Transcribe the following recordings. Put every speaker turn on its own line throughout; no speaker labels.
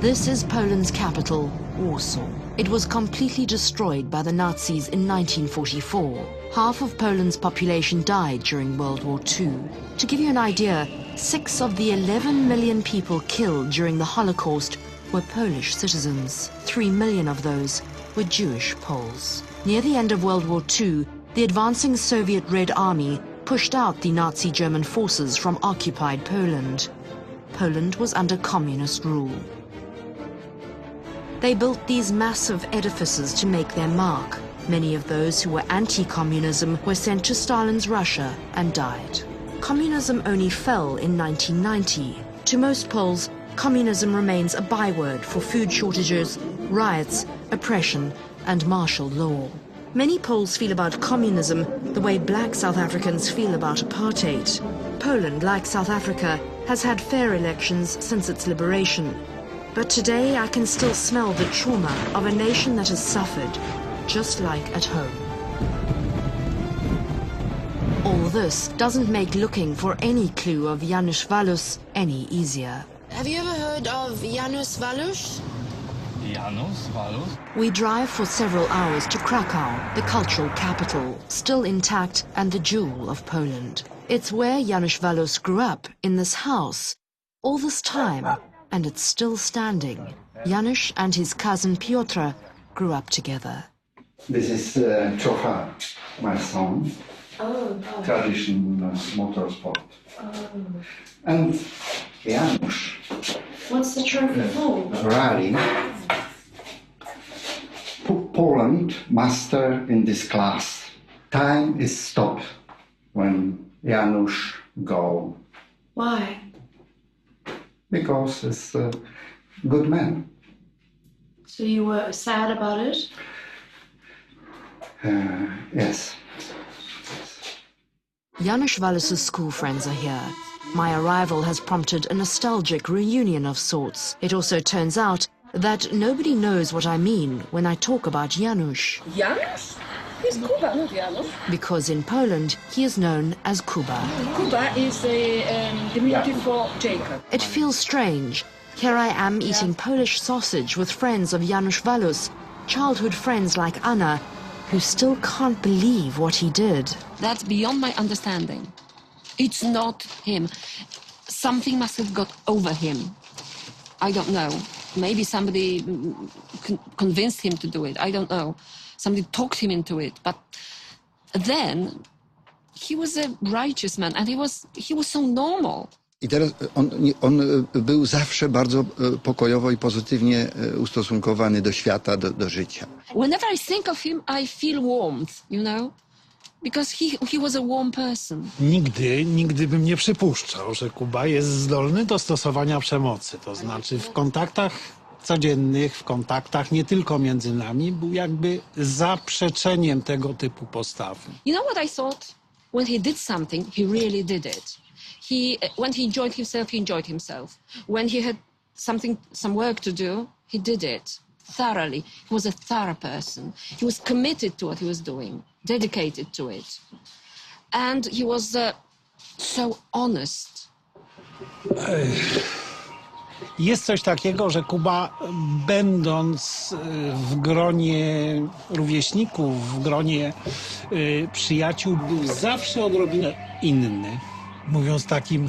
This is Poland's capital, Warsaw. It was completely destroyed by the Nazis in 1944. Half of Poland's population died during World War II. To give you an idea, 6 of the 11 million people killed during the Holocaust were Polish citizens. 3 million of those were Jewish Poles. Near the end of World War II, the advancing Soviet Red Army pushed out the Nazi German forces from occupied Poland. Poland was under communist rule. They built these massive edifices to make their mark. Many of those who were anti-communism were sent to Stalin's Russia and died. Communism only fell in 1990. To most Poles, communism remains a byword for food shortages, riots, oppression, and martial law. Many Poles feel about communism the way black South Africans feel about apartheid. Poland, like South Africa, has had fair elections since its liberation. But today I can still smell the trauma of a nation that has suffered, just like at home. All this doesn't make looking for any clue of Janusz Walus any easier.
Have you ever heard of Janusz Walus?
Janusz Walus?
We drive for several hours to Krakow, the cultural capital, still intact and the jewel of Poland. It's where Janusz Walus grew up, in this house. All this time, and it's still standing. Janusz and his cousin Piotr grew up together.
This is Trocha, my son.
Oh,
Traditional motorsport.
oh.
And Janusz,
What's the trophy for?
rally. Poland master in this class. Time is stopped when Janusz go.
Why?
Because he's a good man.
So you were sad about it?
Yes.
Janusz Walus's school friends are here. My arrival has prompted a nostalgic reunion of sorts. It also turns out that nobody knows what I mean when I talk about Janusz.
Janusz? He's Kuba, not Janusz.
Because in Poland, he is known as Kuba.
Kuba is the diminutive for Jacob.
It feels strange. Here I am eating Polish sausage with friends of Janusz Walus, childhood friends like Anna, who still can't believe what he did.
That's beyond my understanding. It's not him. Something must have got over him. I don't know. Maybe somebody convinced him to do it. I don't know. Somebody talked him into it. But then he was a righteous man and he was so normal.
I teraz on był zawsze bardzo pokojowo i pozytywnie ustosunkowany do świata, do życia.
Whenever I think of him, I feel warmth, you know? Because he was a warm person.
Nigdy bym nie przypuszczał, że Kuba jest zdolny do stosowania przemocy. To znaczy w kontaktach codziennych, w kontaktach nie tylko między nami, był jakby zaprzeczeniem tego typu postawy.
You know what I thought? When he did something, he really did it. When he enjoyed himself. When he had some work to do, he did it thoroughly. He was a thorough person. He was committed to what he was doing, dedicated to it. And he was so honest.
Jest coś takiego, że Kuba, będąc w gronie rówieśników, w gronie przyjaciół, był zawsze odrobinę inny. Mówiąc takim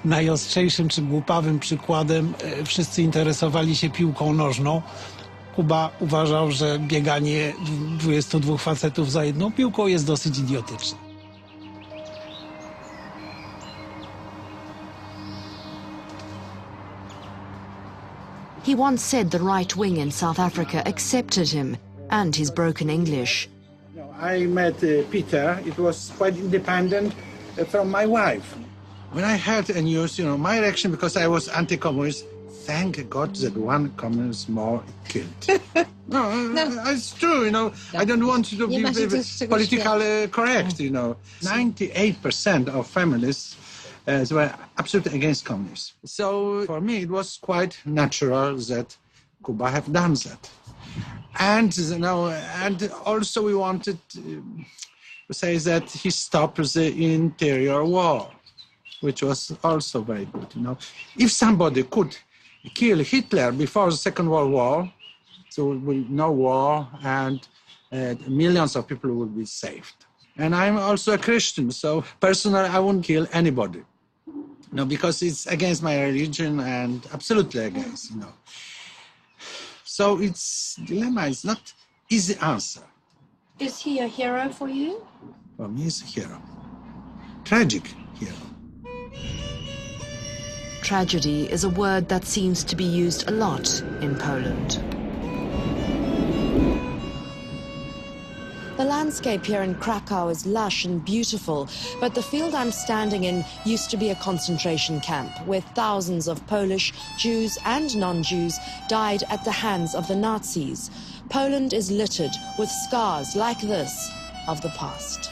najostrzejszym czy głupawym przykładem, wszyscy interesowali się piłką nożną. Kuba uważał, że bieganie 22 facetów za jedną piłką jest dosyć idiotyczne.
He once said the right wing in South Africa accepted him and his broken English.
I met Peter. It was quite independent from my wife. When I heard the news, my reaction, because I was anti-communist, thank God that one communist more killed. No, it's true, I don't want to be politically correct, 98% of feminists were absolutely against communism. So for me, it was quite natural that Kuba have done that. And, and also we wanted to say that he stopped the interior war, which was also very good, If somebody could kill Hitler before the Second World War, so will no war, and millions of people will be saved. And I'm also a Christian, so personally I wouldn't kill anybody. No, because it's against my religion and absolutely against, So it's dilemma, it's not easy answer.
Is he a hero for you?
For me, he's a hero. Tragic hero.
Tragedy is a word that seems to be used a lot in Poland. The landscape here in Krakow is lush and beautiful, but the field I'm standing in used to be a concentration camp where thousands of Polish, Jews and non-Jews died at the hands of the Nazis. Poland is littered with scars like this of the past.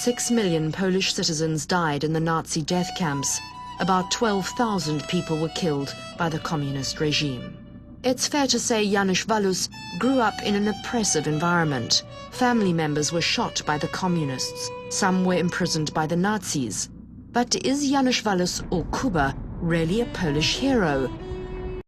6 million Polish citizens died in the Nazi death camps. About 12,000 people were killed by the communist regime. It's fair to say Janusz Walus grew up in an oppressive environment. Family members were shot by the communists. Some were imprisoned by the Nazis. But is Janusz Walus or Kuba really a Polish hero?